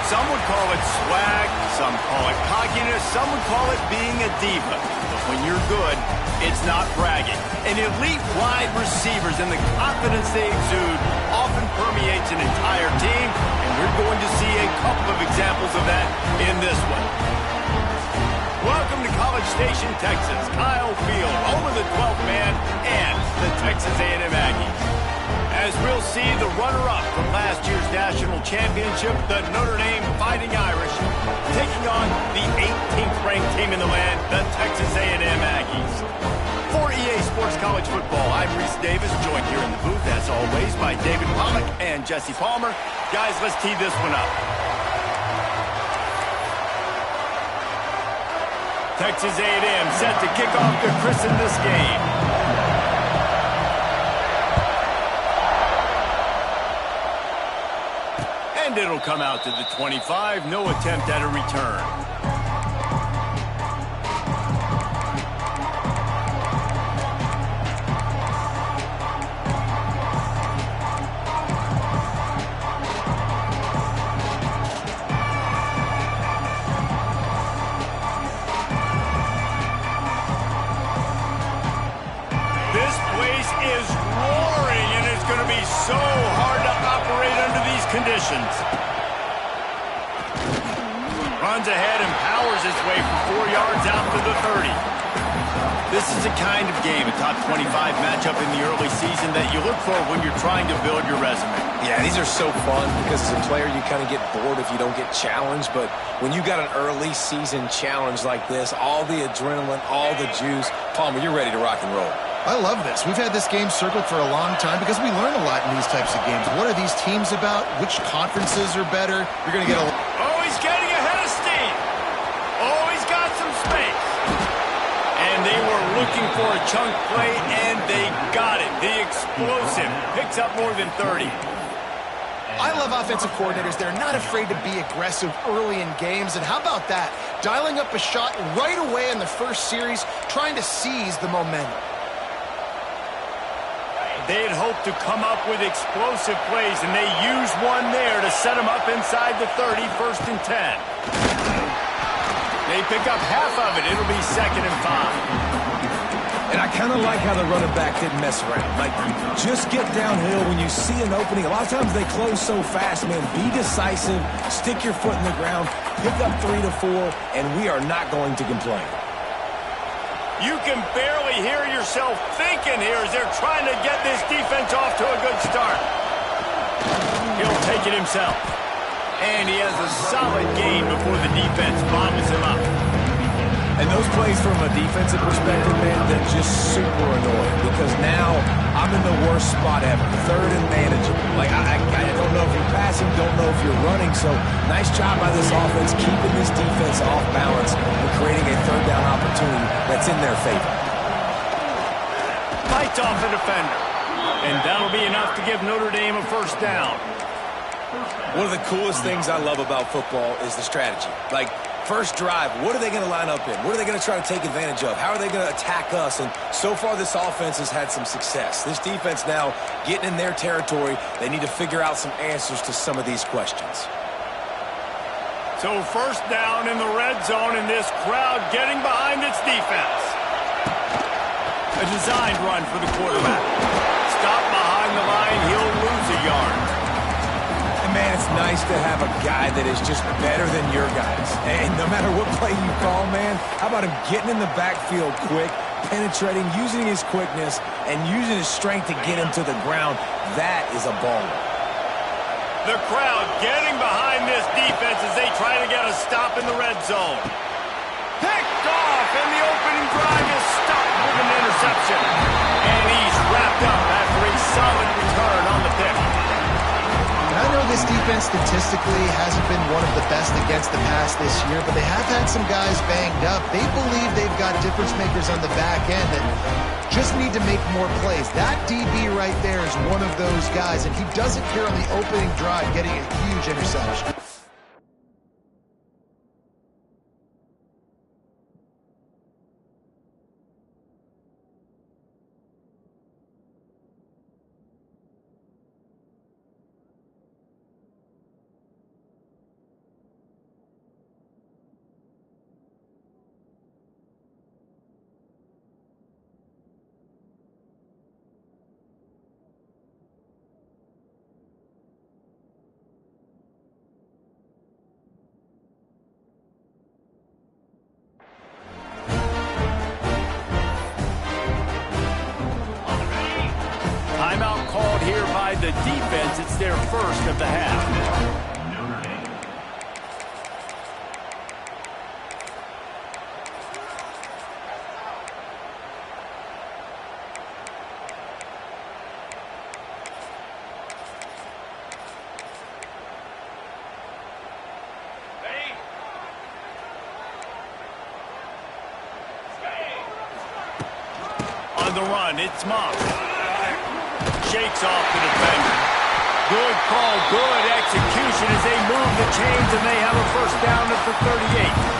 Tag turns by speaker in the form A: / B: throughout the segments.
A: Some would call it swag, some call it cockiness, some would call it being a diva. But when you're good, it's not bragging. And elite wide receivers and the confidence they exude often permeates an entire team, and we're going to see a couple of examples of that in this one. Welcome to College Station, Texas. Kyle Field, home of the 12th man and the Texas A&M Aggies. As we'll see, the runner-up from last year's national championship, the Notre Dame Fighting Irish, taking on the 18th-ranked team in the land, the Texas A&M Aggies. For EA Sports College Football, I'm Reese Davis, joined here in the booth, as always, by David Pollock and Jesse Palmer. Guys, let's tee this one up. Texas A&M set to kick off to christen this game. And it'll come out to the 25. No attempt at a return. This place is roaring, and it's going to be so hard to operate under these conditions. Runs ahead and powers his way for 4 yards out to the 30. This is the kind of game, a top 25 matchup in the early season, that you look for when you're trying to build your resume.
B: Yeah, these are so fun because as a player you kind of get bored if you don't get challenged, but when you got an early season challenge like this, all the adrenaline, all the juice, Palmer, you're ready to rock and roll.
C: I love this. We've had this game circled for a long time because we learn a lot in these types of games. What are these teams about? Which conferences are better? You're going to get a...
A: Oh, he's getting ahead of steam. Oh, he's got some space. And they were looking for a chunk play, and they got it. The explosive picks up more than 30.
C: I love offensive coordinators. They're not afraid to be aggressive early in games. And how about that? Dialing up a shot right away in the first series, trying to seize the momentum.
A: They had hoped to come up with explosive plays, and they used one there to set them up inside the 30, 1st and 10. They pick up half of it. It'll be 2nd and 5.
B: And I kind of like how the running back didn't mess around. Like, just get downhill when you see an opening. A lot of times they close so fast, man. Be decisive, stick your foot in the ground, pick up 3 to 4, and we are not going to complain.
A: You can barely hear yourself thinking here as they're trying to get this defense off to a good start. He'll take it himself. And he has a solid gain before the defense bobbles him up.
B: And those plays from a defensive perspective, man, they're just super annoying because now I'm in the worst spot ever. 3rd and manageable. Like, I don't know if you're passing, don't know if you're running. So nice job by this offense keeping this defense off balance and creating a 3rd down opportunity that's in their favor.
A: Fights off the defender. And that'll be enough to give Notre Dame a 1st down.
B: One of the coolest things I love about football is the strategy. Like, first drive, what are they going to line up in? What are they going to try to take advantage of? How are they going to attack us? And so far, this offense has had some success. This defense now getting in their territory. They need to figure out some answers to some of these questions.
A: So 1st down in the red zone, and this crowd getting behind its defense. A designed run for the quarterback. Stop behind the line, he'll lose a yard.
B: Man, it's nice to have a guy that is just better than your guys. And no matter what play you call, man, how about him getting in the backfield quick, penetrating, using his quickness, and using his strength to get him to the ground? That is a baller.
A: The crowd getting behind this defense as they try to get a stop in the red zone. Picked off, and the opening drive is stopped with an interception. And he's wrapped up after a solid return on the pick.
C: I know this defense statistically hasn't been one of the best against the pass this year, but they have had some guys banged up. They believe they've got difference makers on the back end that just need to make more plays. That DB right there is one of those guys, and he does it here on the opening drive, getting a huge interception.
A: here by the defense. It's their first of the half. On the run, it's Moss. Shakes off the defender. Good call, good execution as they move the chains, and they have a first down at the 38.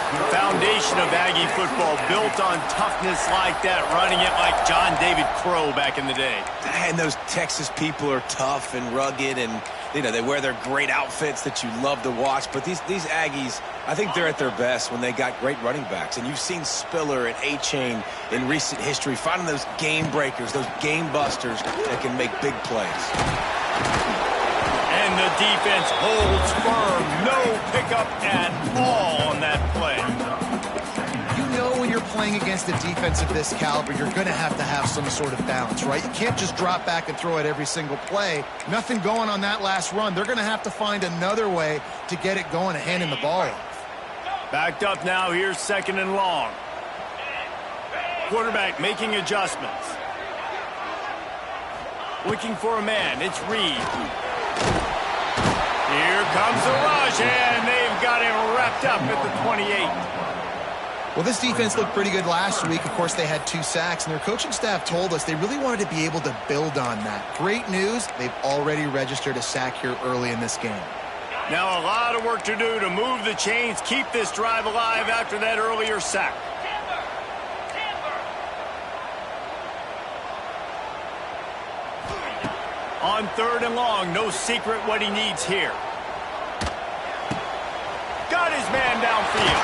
A: The foundation of Aggie football built on toughness like that, running it like John David Crow back in the day.
B: And those Texas people are tough and rugged, and you know they wear their great outfits that you love to watch. But these Aggies, I think they're at their best when they got great running backs. And you've seen Spiller and A-Chain in recent history finding those game breakers, those game busters that can make big plays.
A: And the defense holds firm. No pickup at all on that play.
C: You know when you're playing against a defense of this caliber, you're going to have some sort of balance, right? You can't just drop back and throw it every single play. Nothing going on that last run. They're going to have to find another way to get it going and handing the ball off.
A: Backed up now. Here's second and long. Quarterback making adjustments. Looking for a man. It's Reed. Here comes the rush, and they've got him wrapped up at the 28.
C: Well, this defense looked pretty good last week. Of course, they had 2 sacks, and their coaching staff told us they really wanted to be able to build on that. Great news, they've already registered a sack here early in this game.
A: Now a lot of work to do to move the chains, keep this drive alive after that earlier sack. On third and long, no secret what he needs here. Got his man downfield.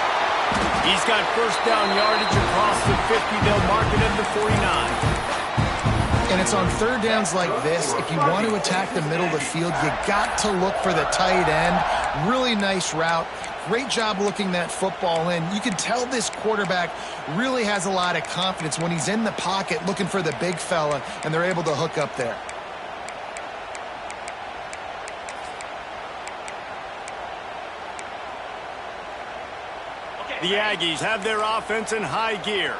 A: He's got first down yardage across the 50. They'll mark it at the 49.
C: And it's on third downs like this. If you want to attack the middle of the field, you got to look for the tight end. Really nice route. Great job looking that football in. You can tell this quarterback really has a lot of confidence when he's in the pocket looking for the big fella, and they're able to hook up there.
A: The Aggies have their offense in high gear.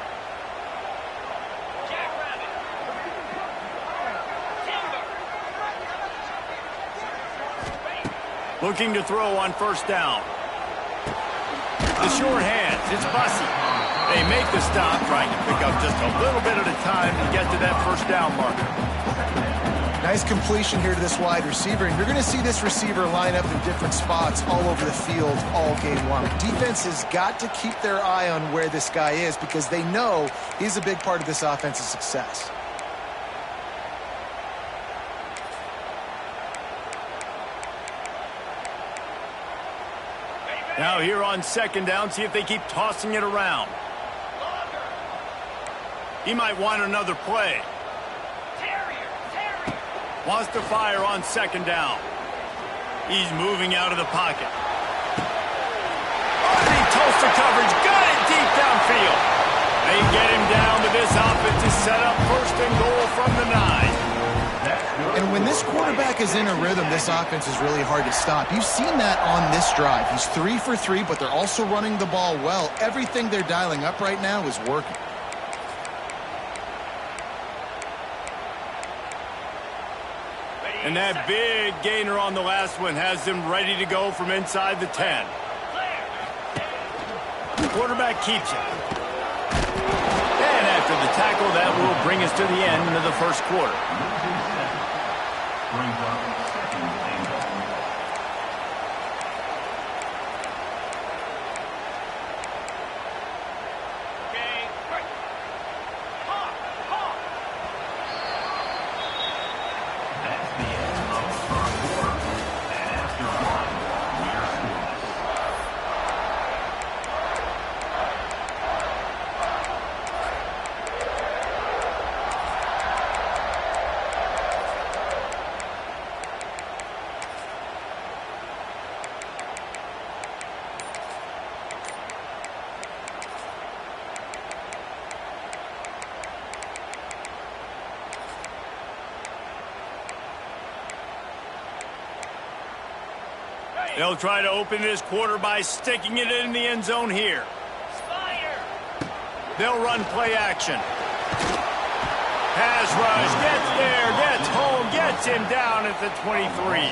A: Looking to throw on first down. The short hands, it's Bussey. They make the stop, trying to pick up just a little bit at a time to get to that first down marker.
C: Nice completion here to this wide receiver, and you're going to see this receiver line up in different spots all over the field all game long. Defense has got to keep their eye on where this guy is because they know he's a big part of this offense's success.
A: Now here on second down, see if they keep tossing it around. He might want another play. Wants to fire on second down. He's moving out of the pocket. Oh, he toasts the coverage. Got it deep downfield. They get him down, but this offense is set up first and goal from the 9.
C: And when this quarterback is in a rhythm, this offense is really hard to stop. You've seen that on this drive. He's 3 for 3, but they're also running the ball well. Everything they're dialing up right now is working.
A: And that big gainer on the last one has them ready to go from inside the 10. The quarterback keeps it. And after the tackle, that will bring us to the end of the first quarter. They'll try to open this quarter by sticking it in the end zone here. They'll run play action. Pass rush, gets there, gets home, gets him down at the 23.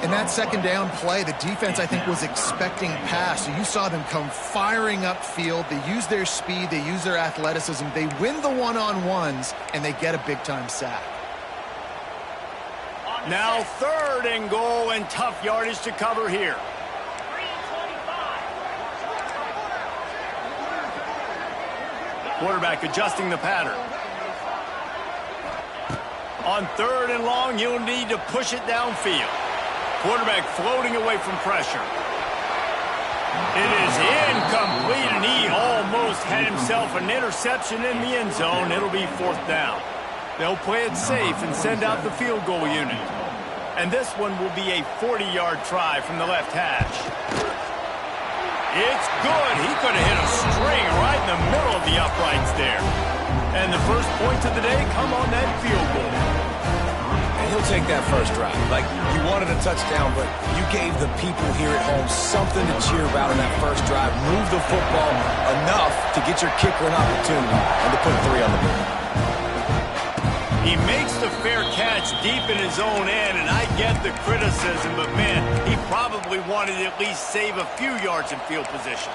C: In that second down play, the defense, I think, was expecting pass. So you saw them come firing upfield. They use their speed. They use their athleticism. They win the one-on-ones, and they get a big-time sack.
A: Now 3rd and goal and tough yardage to cover here. Quarterback adjusting the pattern. On 3rd and long, he'll need to push it downfield. Quarterback floating away from pressure. It is incomplete, and he almost had himself an interception in the end zone. It'll be 4th down. They'll play it safe and send out the field goal unit. And this one will be a 40-yard try from the left hash. It's good. He could have hit a string right in the middle of the uprights there. And the first points of the day come on that field goal.
B: And he'll take that first drive. Like, you wanted a touchdown, but you gave the people here at home something to cheer about on that first drive. Move the football enough to get your kicker an opportunity and to put 3 on the board.
A: He makes the fair catch deep in his own end, and I get the criticism, but man, he probably wanted to at least save a few yards in field position.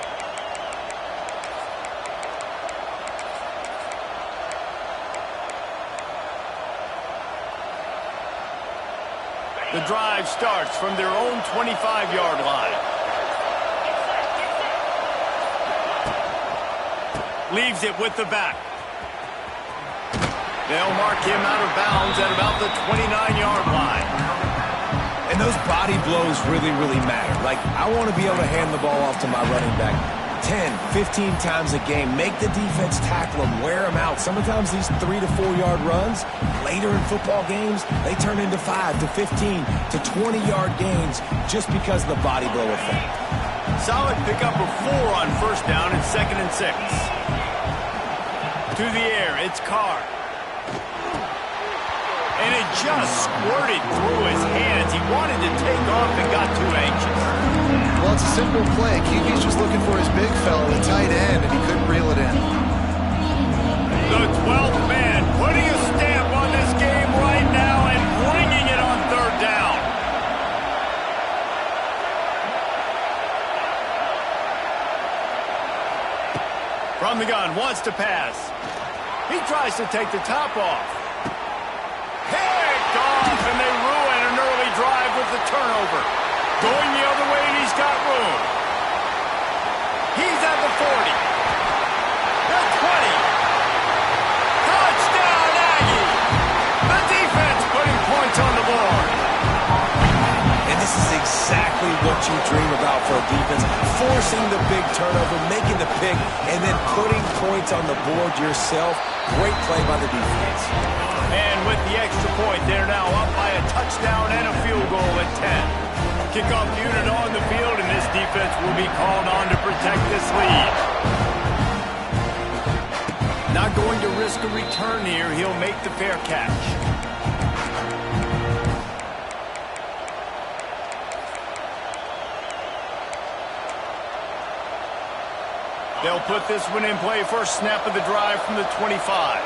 A: The drive starts from their own 25-yard line. Leaves it with the back. They'll mark him out of bounds at about the 29-yard line.
B: And those body blows really, really matter. Like, I want to be able to hand the ball off to my running back 10, 15 times a game. Make the defense tackle him, wear him out. Sometimes these 3 to 4 yard runs, later in football games, they turn into 5 to 15 to 20-yard gains just because of the body blow effect.
A: Solid pickup of 4 on 1st down and 2nd and 6. To the air, it's Carr. And it just squirted through his hands. He wanted to take off and got too anxious.
C: Well, it's a simple play. QB's just looking for his big fella, the tight end, and he couldn't reel it in.
A: The 12th man putting a stamp on this game right now and bringing it on 3rd down. From the gun, wants to pass. He tries to take the top off. Picked off, and they ruin an early drive with the turnover. Going the other way, and he's got room. He's at the 40. The 20. Touchdown, Aggie. The defense putting points on the board.
B: And this is exactly what you dream about for a defense. Forcing the big turnover, making the pick, and then putting points on the board yourself. Great play by the defense.
A: And with the extra point, they're now up by a touchdown and a field goal at 10. Kickoff unit on the field, and this defense will be called on to protect this lead. Not going to risk a return here. He'll make the fair catch. They'll put this one in play. First snap of the drive from the 25.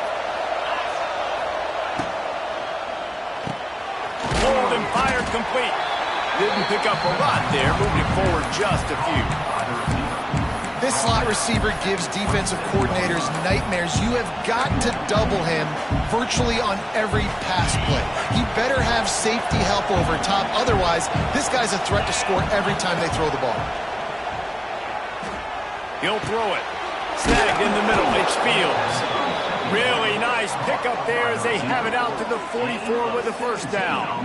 A: Pulled and fired complete. Didn't pick up a lot there. Moving forward just a few.
C: This slot receiver gives defensive coordinators nightmares. You have got to double him virtually on every pass play. He better have safety help over top. Otherwise, this guy's a threat to score every time they throw the ball.
A: He'll throw it. Snagged in the middle. It's Fields. Really nice pickup there as they have it out to the 44 with a first down.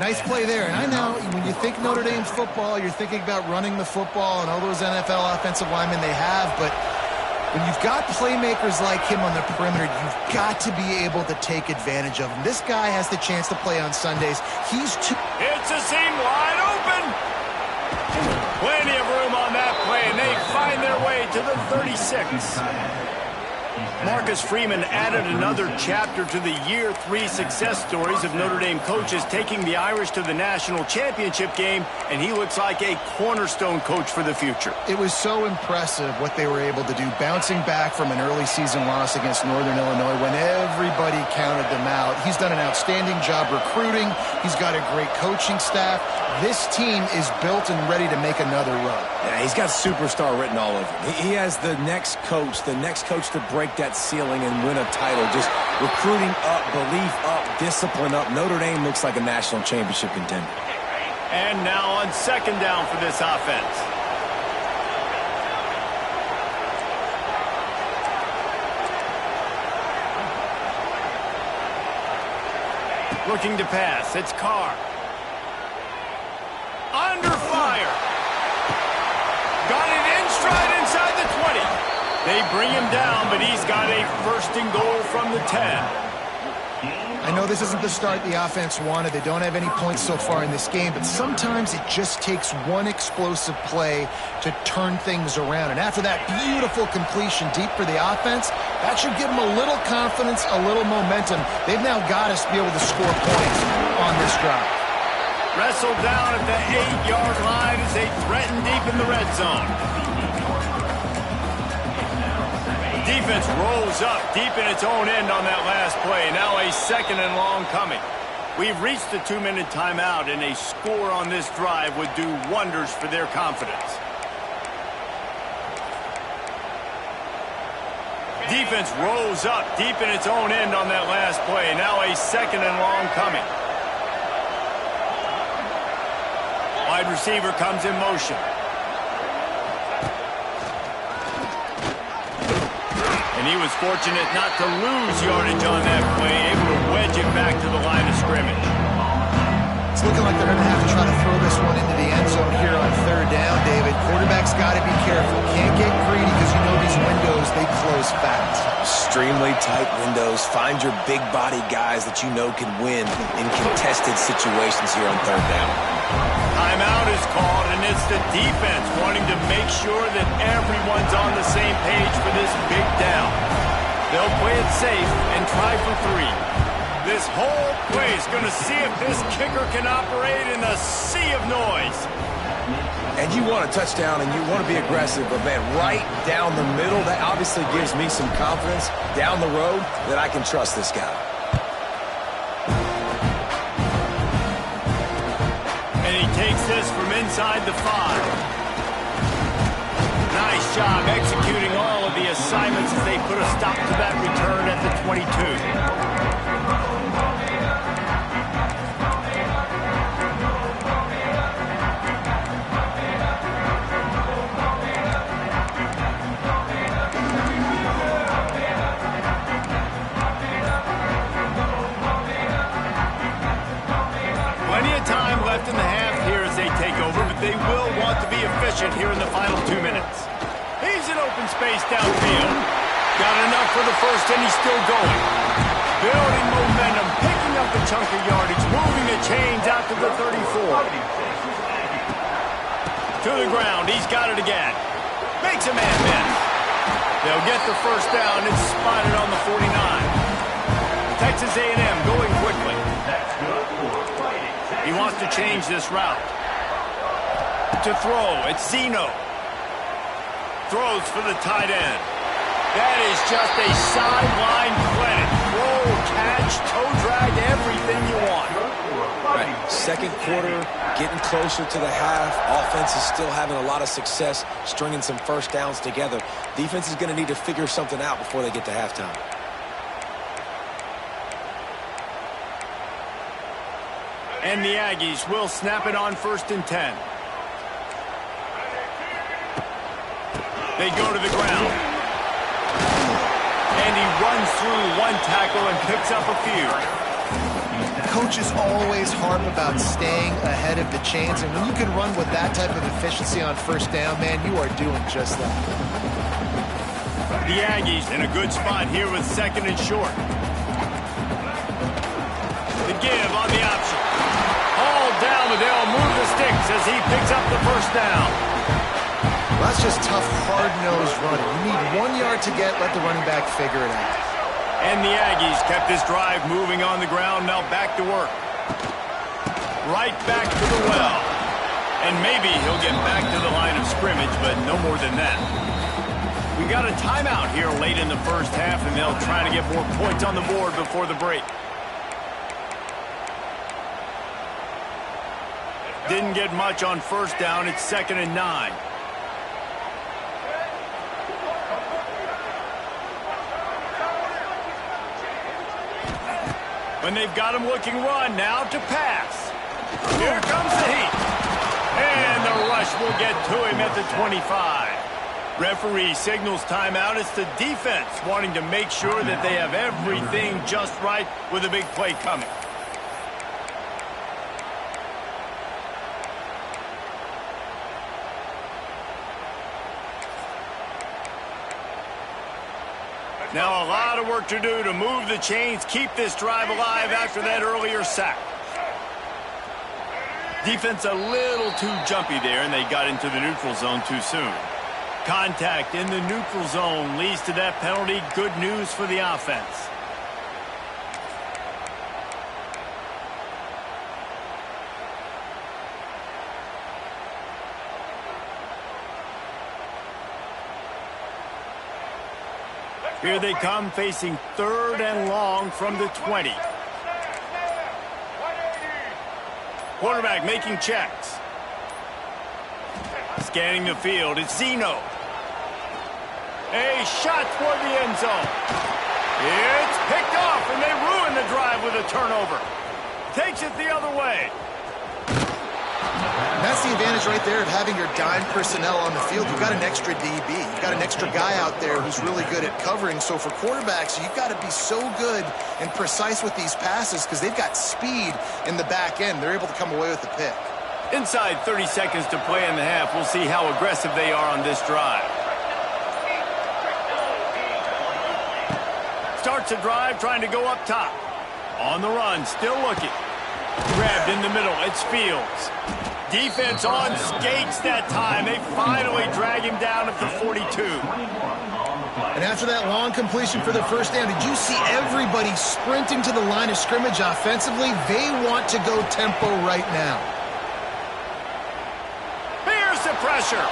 C: Nice play there. And I know when you think Notre Dame football, you're thinking about running the football and all those NFL offensive linemen they have. But when you've got playmakers like him on the perimeter, you've got to be able to take advantage of him. This guy has the chance to play on Sundays. He's too...
A: It's a seam wide open. Plenty of room on that play, and they find their way to the 36. Marcus Freeman added another chapter to the year 3 success stories of Notre Dame coaches, taking the Irish to the national championship game, and he looks like a cornerstone coach for the future.
C: It was so impressive what they were able to do, bouncing back from an early season loss against Northern Illinois when everybody counted them out. He's done an outstanding job recruiting. He's got a great coaching staff. This team is built and ready to make another run.
B: Yeah, he's got superstar written all over him. He has the next coach to break that ceiling and win a title. Just recruiting up, belief up, discipline up. Notre Dame looks like a national championship contender.
A: And now on second down for this offense. Looking to pass. It's Carr. Under fire. Got it in stride inside the 20. They bring him down, but he's got a first and goal from the 10.
C: I know this isn't the start the offense wanted. They don't have any points so far in this game, but sometimes it just takes one explosive play to turn things around. And after that beautiful completion deep for the offense, that should give them a little confidence, a little momentum. They've now got us to be able to score points on this drive.
A: Wrestled down at the 8-yard line as they threaten deep in the red zone. Defense rolls up deep in its own end on that last play. Now a second and long coming. We've reached the 2-minute timeout, and a score on this drive would do wonders for their confidence. Defense rolls up deep in its own end on that last play. Now a second and long coming. Wide receiver comes in motion. And he was fortunate not to lose yardage on that play, able to wedge it back to the line of scrimmage.
C: It's looking like they're going to have to try to throw this one into the end zone here on third down, David. Quarterback's got to be careful. Can't get greedy because you know these windows, they close fast.
B: Extremely tight windows. Find your big body guys that you know can win in contested situations here on third down.
A: Timeout is called, and it's the defense wanting to make sure that everyone's on the same page for this big down. They'll play it safe and try for 3. This whole play is going to see if this kicker can operate in a sea of noise.
B: And you want a touchdown and you want to be aggressive, but man, right down the middle, that obviously gives me some confidence down the road that I can trust this guy.
A: And he takes this from inside the 5. Nice job executing all of the assignments as they put a stop to that return at the 22. In the half here as they take over, but they will want to be efficient here in the final 2 minutes. He's in open space downfield. Got enough for the first, and he's still going. Building momentum, picking up a chunk of yardage, moving the chains out to the 34. To the ground, he's got it again. Makes a man miss. They'll get the first down. It's spotted on the 49. Texas A&M going quickly. He wants to change this route. To throw, it's Zeno. Throws for the tight end. That is just a sideline credit. Throw, catch, toe drag, everything you want.
B: Right. Second quarter, getting closer to the half. Offense is still having a lot of success stringing some first downs together. Defense is going to need to figure something out before they get to halftime.
A: And the Aggies will snap it on 1st and 10. They go to the ground. And he runs through one tackle and picks up a few.
C: Coaches always harp about staying ahead of the chains, and when you can run with that type of efficiency on first down, man, you are doing just that.
A: The Aggies in a good spot here with 2nd and short. The give on the option. Hauled down, but they'll move the sticks as he picks up the first down.
C: Well, that's just tough, hard-nosed running. You need 1 yard to get, let the running back figure it out.
A: And the Aggies kept this drive moving on the ground, now back to work. Right back to the well. And maybe he'll get back to the line of scrimmage, but no more than that. We got a timeout here late in the first half, and they'll try to get more points on the board before the break. Didn't get much on first down. It's 2nd and 9. When they've got him looking run, now to pass. Here comes the heat. And the rush will get to him at the 25. Referee signals timeout. It's the defense wanting to make sure that they have everything just right with a big play coming. Now a lot of work to do to move the chains, keep this drive alive after that earlier sack. Defense a little too jumpy there, and they got into the neutral zone too soon. Contact in the neutral zone leads to that penalty. Good news for the offense. Here they come, facing 3rd and long from the 20. Quarterback making checks. Scanning the field, it's Zeno. A shot toward the end zone. It's picked off, and they ruin the drive with a turnover. Takes it the other way.
C: And that's the advantage right there of having your dime personnel on the field. You've got an extra DB. You've got an extra guy out there who's really good at covering. So for quarterbacks, you've got to be so good and precise with these passes because they've got speed in the back end. They're able to come away with the pick.
A: Inside 30 seconds to play in the half. We'll see how aggressive they are on this drive. Starts a drive trying to go up top. On the run, still looking. Grabbed in the middle, it's Fields. Defense on skates that time. They finally drag him down at the 42.
C: And after that long completion for the first down, did you see everybody sprinting to the line of scrimmage offensively? They want to go tempo right now.
A: Here's the pressure.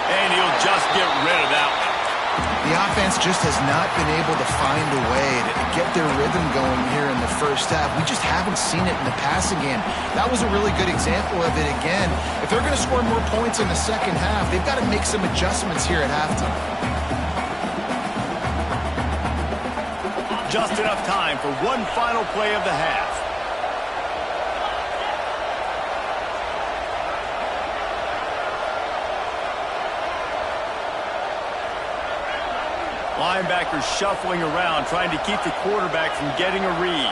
A: And he'll just get rid of that one.
C: The offense just has not been able to find a way to get their rhythm going here in the first half. We just haven't seen it in the passing game. That was a really good example of it again. If they're going to score more points in the second half, they've got to make some adjustments here at halftime.
A: Just enough time for one final play of the half. Linebackers shuffling around, trying to keep the quarterback from getting a read.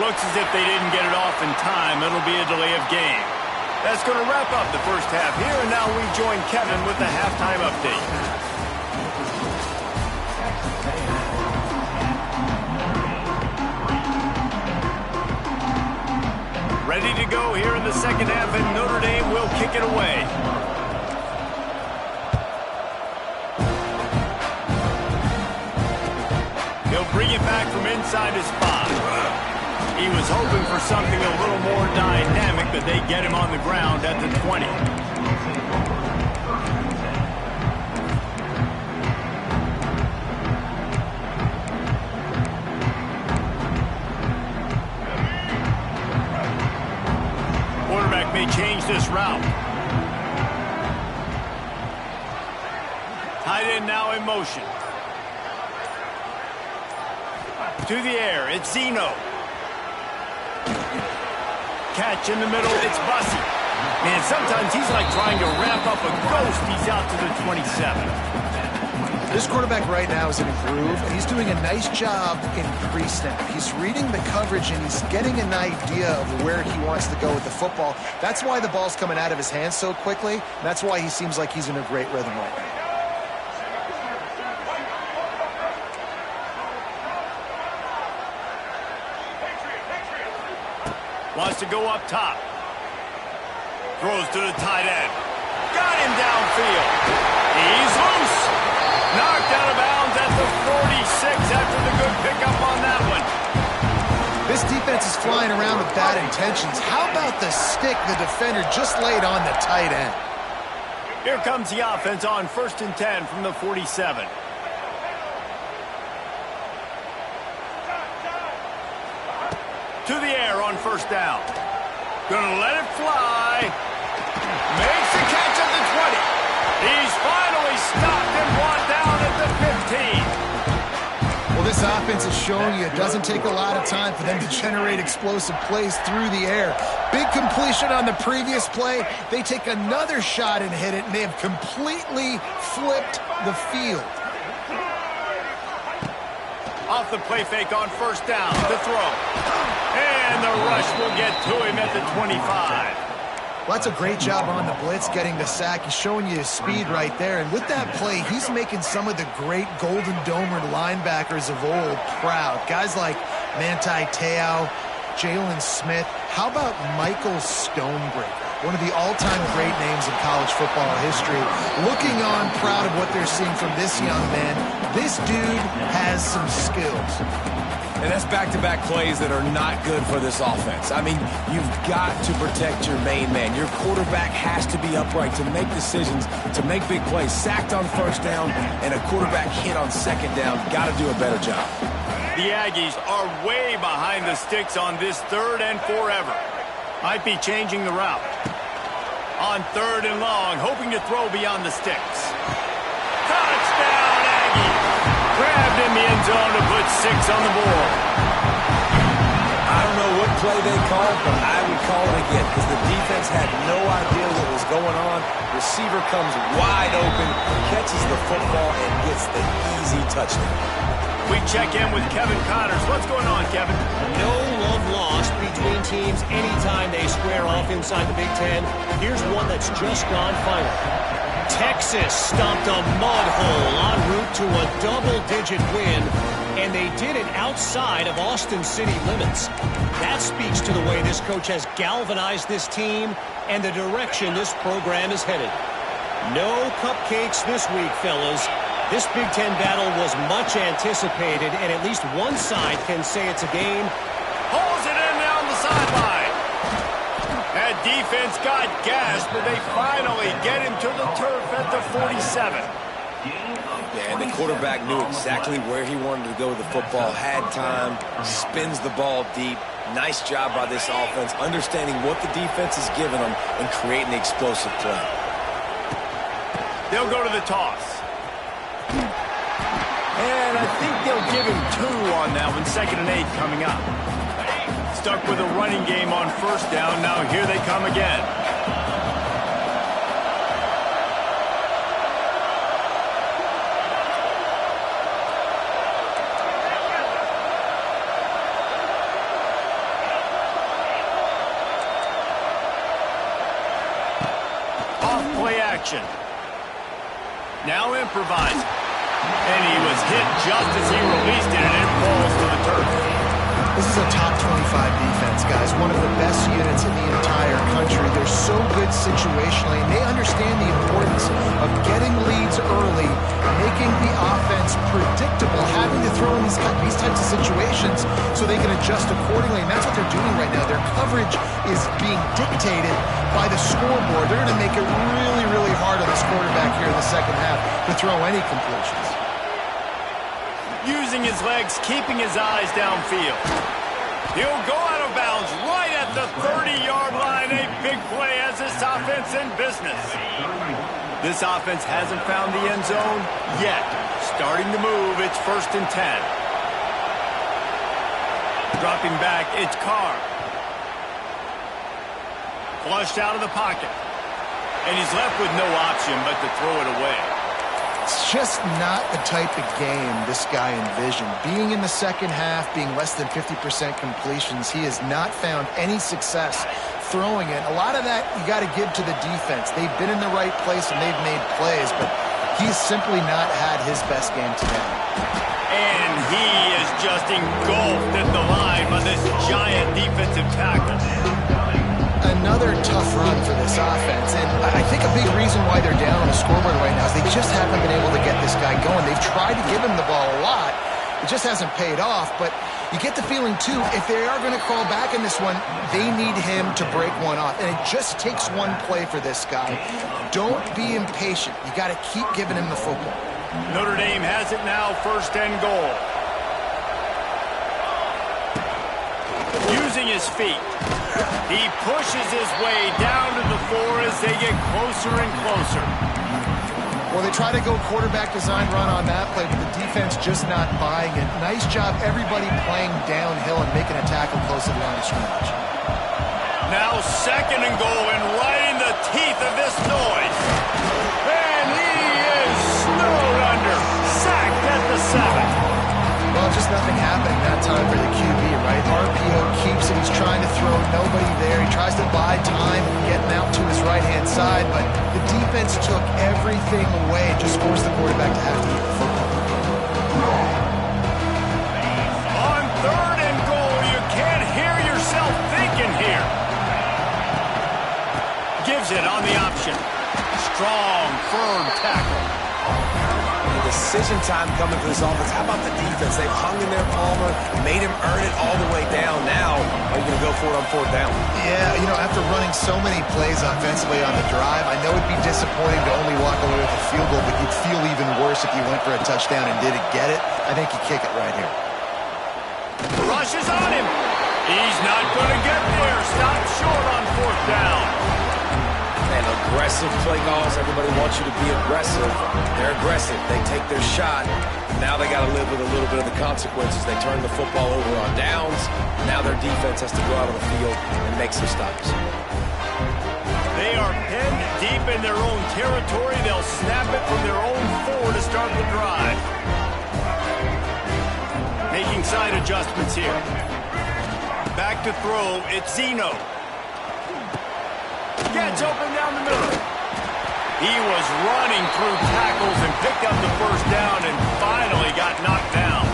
A: Looks as if they didn't get it off in time. It'll be a delay of game. That's going to wrap up the first half here, and now we join Kevin with the halftime update. Ready to go here in the second half, and Notre Dame will kick it away. He'll bring it back from inside his spot. He was hoping for something a little more dynamic, but they get him on the ground at the 20. May change this route. Tight end now in motion. To the air, it's Zeno. Catch in the middle, it's Bussey. Man, sometimes he's like trying to wrap up a ghost. He's out to the 27.
C: This quarterback right now is in a groove, and he's doing a nice job in pre-snap. He's reading the coverage, and he's getting an idea of where he wants to go with the football. That's why the ball's coming out of his hands so quickly, and that's why he seems like he's in a great rhythm right now.
A: Wants to go up top. Throws to the tight end. Got him downfield. He's loose. Knocked out of bounds at the 46 after the good pickup on that one.
C: This defense is flying around with bad intentions. How about the stick the defender just laid on the tight end?
A: Here comes the offense on 1st and 10 from the 47. To the air on 1st down. Gonna let it fly. Makes the catch at the 20. He's finally stopped and brought down at the 15.
C: Well, this offense is showing you it doesn't take a lot of time for them to generate explosive plays through the air. Big completion on the previous play. They take another shot and hit it, and they have completely flipped the field.
A: Off the play fake on 1st down. The throw. And the rush will get to him at the 25.
C: Well, that's a great job on the blitz, getting the sack. He's showing you his speed right there. And with that play, he's making some of the great Golden Domer linebackers of old proud. Guys like Manti Te'o, Jalen Smith. How about Michael Stonebreaker? One of the all-time great names in college football history. Looking on, proud of what they're seeing from this young man. This dude has some skills.
B: And that's back-to-back plays that are not good for this offense. I mean, you've got to protect your main man. Your quarterback has to be upright to make decisions, to make big plays. Sacked on 1st down and a quarterback hit on 2nd down. Got to do a better job.
A: The Aggies are way behind the sticks on this 3rd and forever. Might be changing the route. On 3rd and long, hoping to throw beyond the sticks. Touchdown, Aggies! Grabbed in the end zone to put 6 on the board.
B: I don't know what play they called, but I would call it again because the defense had no idea what was going on. Receiver comes wide open, catches the football, and gets the easy touchdown.
A: We check in with Kevin Connors. What's going on, Kevin?
D: No love lost between teams anytime they square off inside the Big Ten. Here's one that's just gone final. Texas stomped a mud hole en route to a double-digit win, and they did it outside of Austin City limits. That speaks to the way this coach has galvanized this team and the direction this program is headed. No cupcakes this week, fellas. This Big Ten battle was much anticipated, and at least one side can say it's a game.
A: Pulls it in down the sideline. That defense got gassed, but they finally get him to the turf at the 47.
B: Yeah, and the quarterback knew exactly where he wanted to go with the football, had time, spins the ball deep. Nice job by this offense, understanding what the defense is giving them and creating the explosive play.
A: They'll go to the toss. And I think they'll give him 2 on that one. 2nd and 8 coming up. Stuck with a running game on 1st down. Now here they come again. Off play action. Now improvising. And he was hit just as he released it, and it falls to the turf.
C: This is a top 25 defense, guys. One of the best units in the entire country. They're so good situationally, and they understand the importance of getting leads early, making the offense predictable, having to throw in these types of situations so they can adjust accordingly. And that's what they're doing right now. Their coverage is being dictated by the scoreboard. They're going to make it really, really hard on this quarterback here in the 2nd half to throw any completions.
A: Using his legs, keeping his eyes downfield. He'll go out of bounds right at the 30-yard line. A big play as this offense in business. This offense hasn't found the end zone yet. Starting to move, it's 1st and 10. Dropping back, it's Carr. Flushed out of the pocket. And he's left with no option but to throw it away.
C: It's just not the type of game this guy envisioned. Being in the second half, being less than 50% completions, he has not found any success throwing it. A lot of that you got to give to the defense. They've been in the right place and they've made plays, but he's simply not had his best game today.
A: And he is just engulfed at the line by this giant defensive tackle.
C: Another tough run for this offense, and I think a big reason why they're down on the scoreboard right now is they just haven't been able to get this guy going. They've tried to give him the ball a lot. It just hasn't paid off, but you get the feeling, too, if they are going to crawl back in this one, they need him to break one off, and it just takes one play for this guy. Don't be impatient. You got to keep giving him the football.
A: Notre Dame has it now, 1st and goal. Using his feet, he pushes his way down to the floor as they get closer and closer.
C: Well, they try to go quarterback design run on that play, but the defense just not buying it. Nice job, everybody playing downhill and making a tackle close to the line of scrimmage.
A: Now 2nd and goal, and right in the teeth of this noise. And he is snowed under. Sacked at the 7.
C: Well, just nothing happening that time for the QB, right? RPO keeps it. He's trying to throw. Nobody there. He tries to buy time, getting out to his right-hand side, but the defense took everything away and just forced the quarterback to have to eat the football.
A: On 3rd and goal, you can't hear yourself thinking here. Gives it on the option. Strong, firm tackle.
B: Decision time coming for this offense. How about the defense? They've hung in there, Palmer, made him earn it all the way down. Now, are you going to go for it on 4th down?
C: Yeah, you know, after running so many plays offensively on the drive, I know it'd be disappointing to only walk away with a field goal, but you'd feel even worse if you went for a touchdown and didn't get it. I think you kick it right here.
A: Rushes on him. He's not going to get there. Stop short on 4th down.
B: Man, aggressive play calls. Everybody wants you to be aggressive. They're aggressive. They take their shot. Now they got to live with a little bit of the consequences. They turn the football over on downs. Now their defense has to go out on the field and make some stops.
A: They are pinned deep in their own territory. They'll snap it from their own 4 to start the drive. Making side adjustments here. Back to throw. It's Zeno. Gets open down the middle. He was running through tackles and picked up the 1st down and finally got knocked down.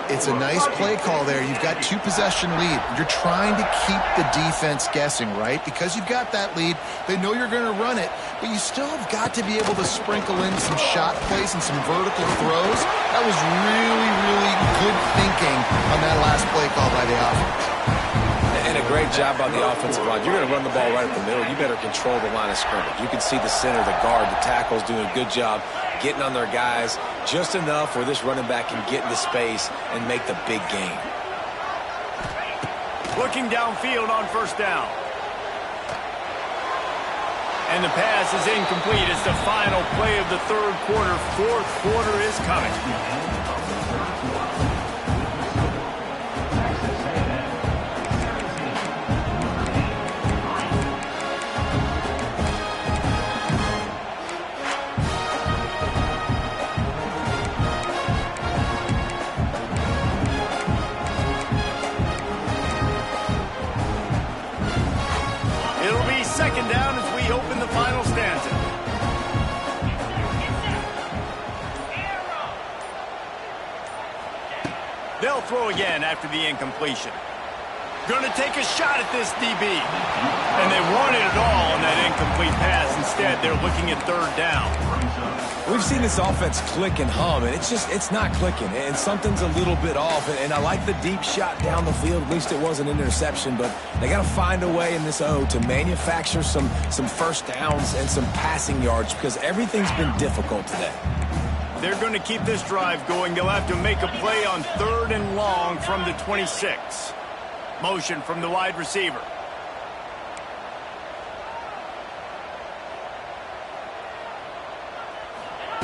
C: It's a nice play call there. You've got 2-possession lead. You're trying to keep the defense guessing, right? Because you've got that lead, they know you're going to run it, but you still have got to be able to sprinkle in some shot plays and some vertical throws. That was really, really good thinking on that last play call by the offense.
B: And a great job on the offensive line. You're going to run the ball right up the middle. You better control the line of scrimmage. You can see the center, the guard, the tackles doing a good job getting on their guys just enough where this running back can get into space and make the big game.
A: Looking downfield on 1st down. And the pass is incomplete. It's the final play of the 3rd quarter. 4th quarter is coming. They'll throw again after the incompletion. Going to take a shot at this DB. And they wanted it all on that incomplete pass. Instead, they're looking at 3rd down.
B: We've seen this offense click and hum, and it's not clicking, and something's a little bit off. And I like the deep shot down the field. At least it wasn't an interception, but they got to find a way in this O to manufacture some 1st downs and some passing yards because everything's been difficult today.
A: They're going to keep this drive going. They'll have to make a play on 3rd and long from the 26. Motion from the wide receiver.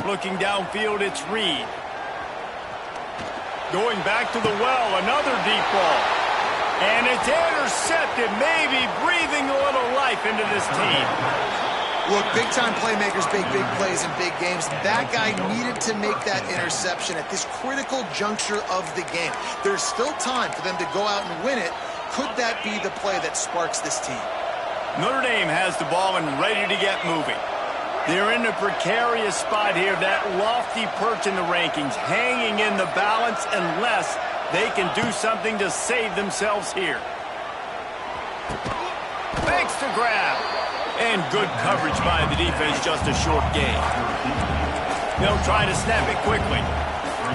A: Looking downfield, it's Reed. Going back to the well, another deep ball. And it's intercepted, maybe breathing a little life into this team.
C: Look, big-time playmakers make big plays in big games. That guy needed to make that interception at this critical juncture of the game. There's still time for them to go out and win it. Could that be the play that sparks this team?
A: Notre Dame has the ball and ready to get moving. They're in a precarious spot here, that lofty perch in the rankings, hanging in the balance unless they can do something to save themselves here. Thanks to grab. And good coverage by the defense, just a short gain. They'll try to snap it quickly.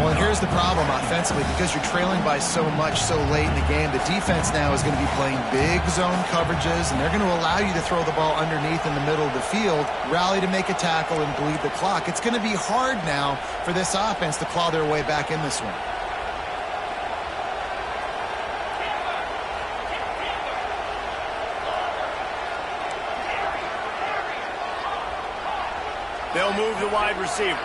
C: Well, and here's the problem offensively. Because you're trailing by so much so late in the game, the defense now is going to be playing big zone coverages, and they're going to allow you to throw the ball underneath in the middle of the field, rally to make a tackle, and bleed the clock. It's going to be hard now for this offense to claw their way back in this one.
A: They'll move the wide receiver.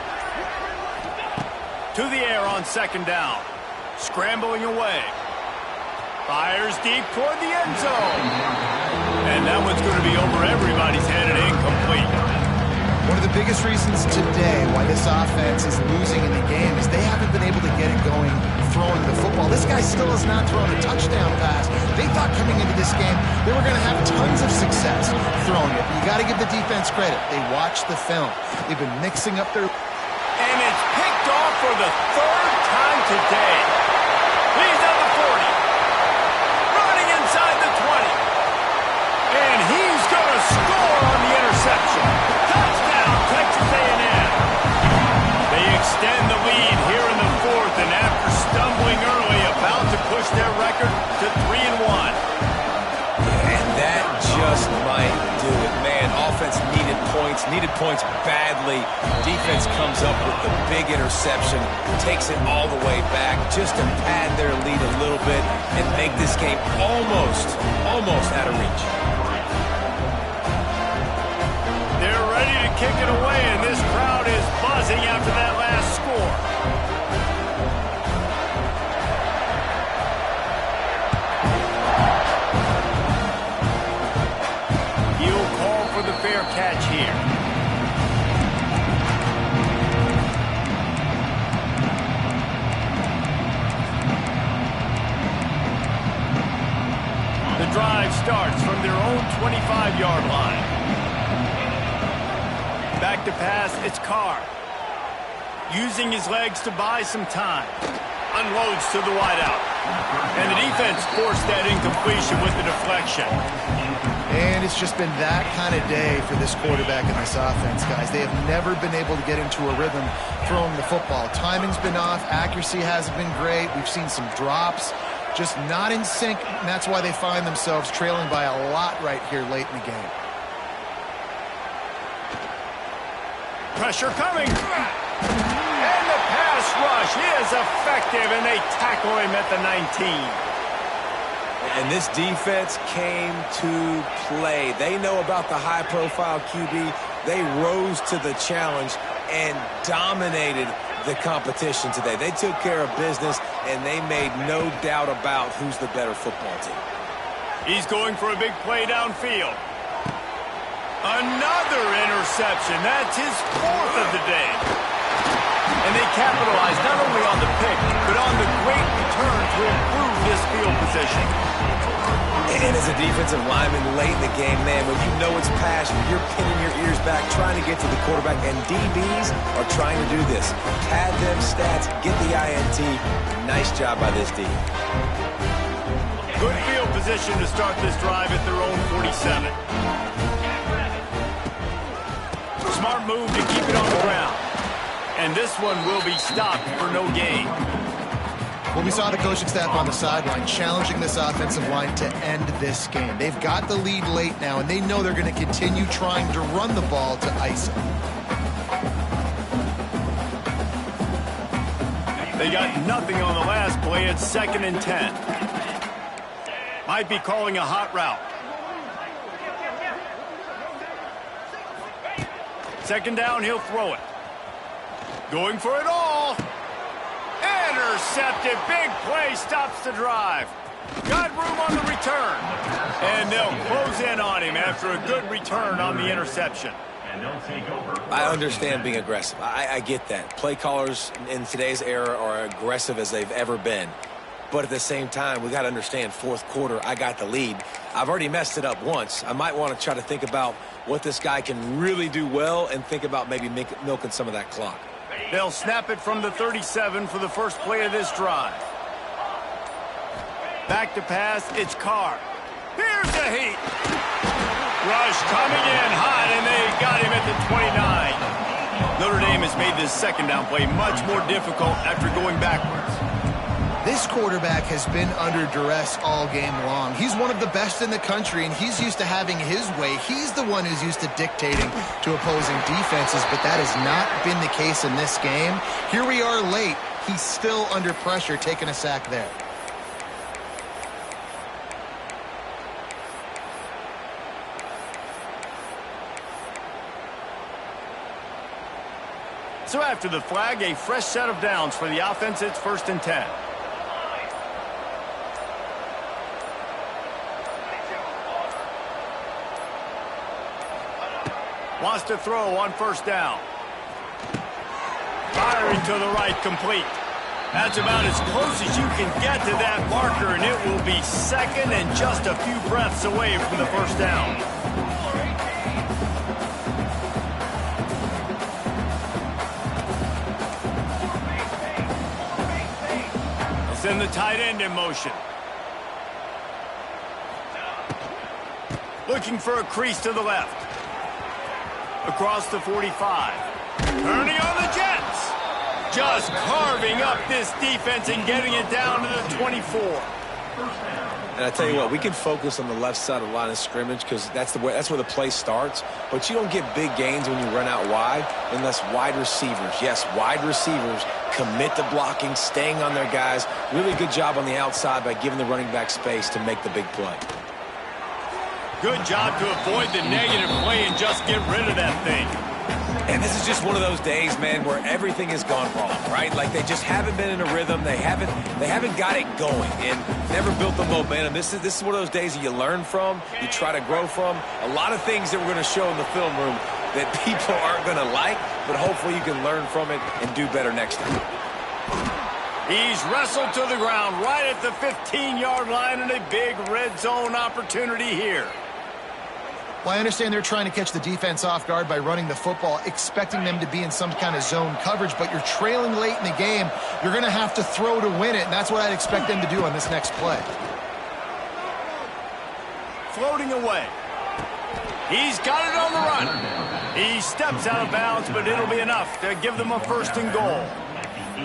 A: To the air on second down. Scrambling away. Fires deep toward the end zone. And that one's going to be over everybody's head and incomplete.
C: One of the biggest reasons today why this offense is losing in the game is they haven't been able to get it going throwing the football. This guy still has not thrown a touchdown pass. They thought coming into this game they were going to have tons of success throwing it. You got to give the defense credit. They watched the film. They've been mixing up their...
A: And it's picked off for the third time today. He's on the 40. Running inside the 20. And he's going to score on the interception. Touchdown, Texas A&M. They extend the lead here in the fourth, and after stumbling early, about to push their record to 3-1.
B: And that just might do it. Man, offense needed points badly. Defense comes up with the big interception, takes it all the way back just to pad their lead a little bit and make this game almost out of reach.
A: They're ready to kick it away, and this crowd is buzzing after that last score. He'll call for the fair catch here. The drive starts from their own 25-yard line. Back to pass, it's Carr. Using his legs to buy some time. Unloads to the wideout. And the defense forced that incompletion with the deflection.
C: And it's just been that kind of day for this quarterback and this offense, guys. They have never been able to get into a rhythm throwing the football. Timing's been off. Accuracy hasn't been great. We've seen some drops. Just not in sync, and that's why they find themselves trailing by a lot right here late in the game.
A: Pressure coming. And the pass rush is effective, and they tackle him at the 19.
B: And this defense came to play. They know about the high-profile QB. They rose to the challenge and dominated the competition today. They took care of business, and they made no doubt about who's the better football team.
A: He's going for a big play downfield. Another interception. That's his fourth of the day. And they capitalize not only on the pick, but on the great return to improve this field position.
B: And as a defensive lineman late in the game, man, when you know it's passion, you're pinning your ears back, trying to get to the quarterback, and DBs are trying to do this. Pad them stats, get the INT. Nice job by this D.
A: Good field position to start this drive at their own 47. Smart move to keep it on the ground. And this one will be stopped for no gain.
C: Well, we saw the coaching staff on the sideline challenging this offensive line to end this game. They've got the lead late now, and they know they're going to continue trying to run the ball to ice it.
A: They got nothing on the last play. It's 2nd and 10. Might be calling a hot route. 2nd down, he'll throw it. Going for it all. Intercepted. Big play stops the drive. Got room on the return. And they'll close in on him after a good return on the interception.
B: I understand being aggressive. I get that. Play callers in today's era are aggressive as they've ever been. But at the same time, we got to understand fourth quarter, I got the lead. I've already messed it up once. I might want to try to think about what this guy can really do well and think about maybe milking some of that clock.
A: They'll snap it from the 37 for the first play of this drive. Back to pass, it's Carr. Here's the heat. Rush coming in hot, and they got him at the 29. Notre Dame has made this second down play much more difficult after going backwards.
C: This quarterback has been under duress all game long. He's one of the best in the country, and he's used to having his way. He's the one who's used to dictating to opposing defenses, but that has not been the case in this game. Here we are late. He's still under pressure, taking a sack there.
A: So after the flag, a fresh set of downs for the offense. It's 1st and 10. Wants to throw on 1st down. Firing to the right, complete. That's about as close as you can get to that marker, and it will be second and just a few breaths away from the 1st down. Send the tight end in motion. Looking for a crease to the left. Across the 45. Turning on the Jets. Just carving up this defense and getting it down to the 24.
B: And I tell you what, we can focus on the left side of the line of scrimmage because that's where the play starts. But you don't get big gains when you run out wide unless wide receivers, yes, wide receivers, commit to blocking, staying on their guys. Really good job on the outside by giving the running back space to make the big play.
A: Good job to avoid the negative play and just get rid of that thing.
B: And this is just one of those days, man, where everything has gone wrong, right? Like they just haven't been in a rhythm. They haven't got it going and never built the momentum. This is one of those days that you learn from, you try to grow from. A lot of things that we're going to show in the film room that people aren't going to like, but hopefully you can learn from it and do better next time.
A: He's wrestled to the ground right at the 15-yard line, and a big red zone opportunity here.
C: Well, I understand they're trying to catch the defense off guard by running the football, expecting them to be in some kind of zone coverage, but you're trailing late in the game. You're going to have to throw to win it, and that's what I'd expect them to do on this next play.
A: Floating away. He's got it on the run. He steps out of bounds, but it'll be enough to give them a 1st and goal.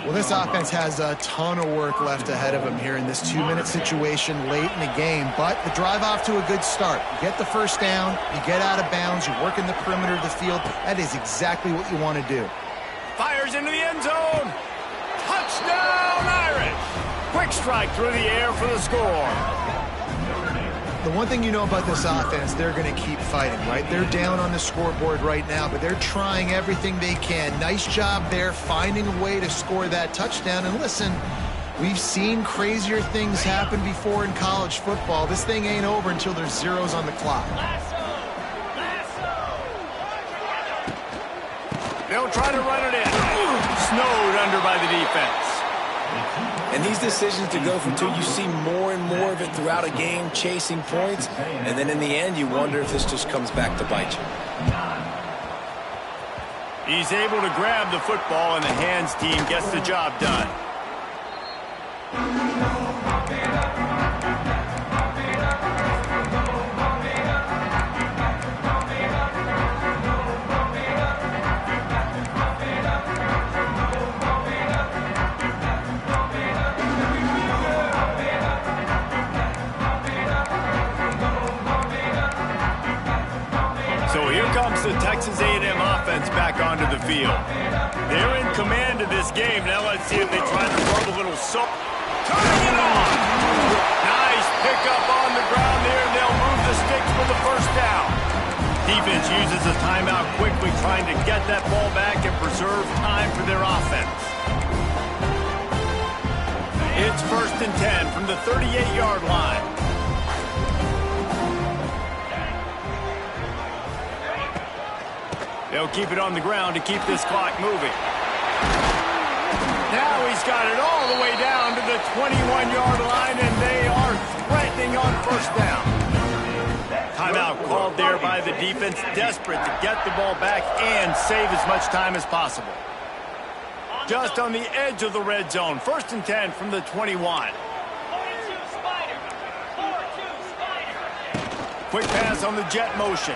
C: Well, this offense has a ton of work left ahead of them here in this 2-minute situation late in the game, but the drive off to a good start. You get the 1st down, you get out of bounds, you work in the perimeter of the field. That is exactly what you want to do.
A: Fires into the end zone. Touchdown, Irish. Quick strike through the air for the score.
C: The one thing you know about this offense, they're going to keep fighting, right? They're down on the scoreboard right now, but they're trying everything they can. Nice job there, finding a way to score that touchdown. And listen, we've seen crazier things happen before in college football. This thing ain't over until there's zeros on the clock.
A: They'll try to run it in. Snowed under by the defense.
B: And these decisions to go for 2, you see more and more of it throughout a game, chasing points. And then in the end, you wonder if this just comes back to bite you.
A: He's able to grab the football, and the hands team gets the job done. The Texas A&M offense back onto the field. They're in command of this game. Now let's see if they try to rub a little salt. Turning it on. Nice pickup on the ground there. They'll move the sticks for the 1st down. Defense uses a timeout quickly, trying to get that ball back and preserve time for their offense. It's 1st and 10 from the 38-yard line. They'll keep it on the ground to keep this clock moving. Now he's got it all the way down to the 21-yard line, and they are threatening on first down. Timeout called there by the defense, desperate to get the ball back and save as much time as possible. Just on the edge of the red zone. 1st and 10 from the 21. Quick pass on the jet motion.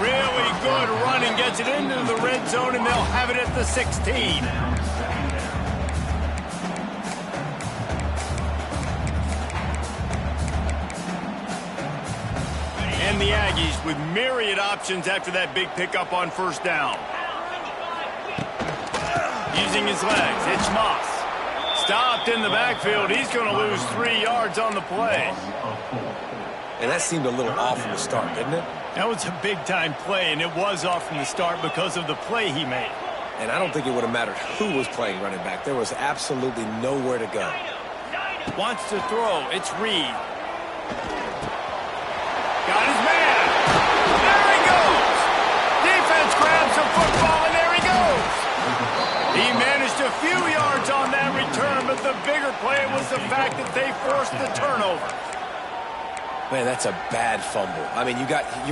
A: Really good running, gets it into the red zone, and they'll have it at the 16. And the Aggies with myriad options after that big pickup on first down. Using his legs, it's Moss. Stopped in the backfield. He's going to lose 3 yards on the play.
B: And that seemed a little off from the start, didn't it?
A: That was a big-time play, and it was off from the start because of the play he made.
B: And I don't think it would have mattered who was playing running back. There was absolutely nowhere to go.
A: Wants to throw. It's Reed. Got his man. There he goes. Defense grabs the football, and there he goes. He managed a few yards on that return, but the bigger play was the fact that they forced the turnover.
B: Man, that's a bad fumble. I mean, you're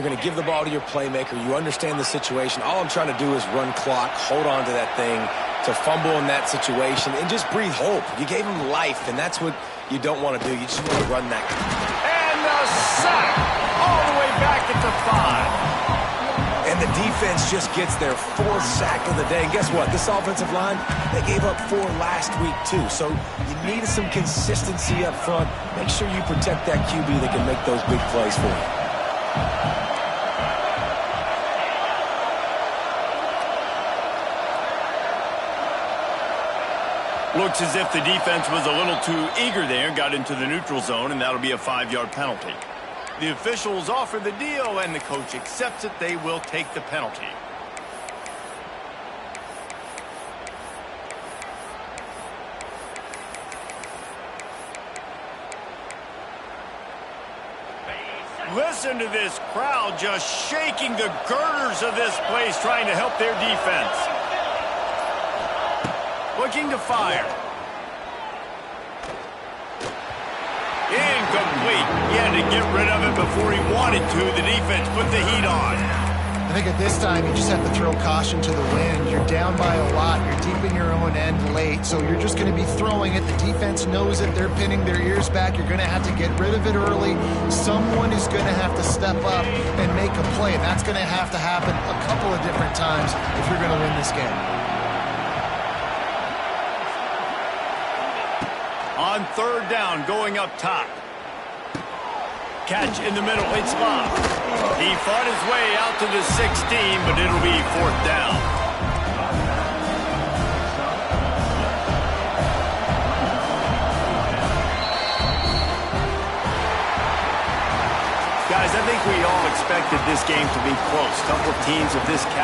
B: going to give the ball to your playmaker. You understand the situation. All I'm trying to do is run clock, hold on to that thing, to fumble in that situation, and just breathe hope. You gave him life, and that's what you don't want to do. You just want to run that.
A: And the sack all the way back at the 5.
B: And the defense just gets their 4th sack of the day. And guess what? This offensive line, they gave up 4 last week, too. So you need some consistency up front. Make sure you protect that QB that can make those big plays for you.
A: Looks as if the defense was a little too eager there, got into the neutral zone, and that'll be a 5-yard penalty. The officials offer the deal, and the coach accepts it. They will take the penalty. Listen to this crowd just shaking the girders of this place, trying to help their defense. Looking to fire. Incomplete. He had to get rid of it before he wanted to. The defense put the heat on.
C: I think at this time, you just have to throw caution to the wind. You're down by a lot. You're deep in your own end late, so you're just going to be throwing it. The defense knows it. They're pinning their ears back. You're going to have to get rid of it early. Someone is going to have to step up and make a play, and that's going to have to happen a couple of different times if you're going to win this game.
A: On 3rd down, going up top. Catch in the middle, it's Moss. He fought his way out to the 16, but it'll be 4th down. Guys, I think we all expected this game to be close. A couple of teams of this caliber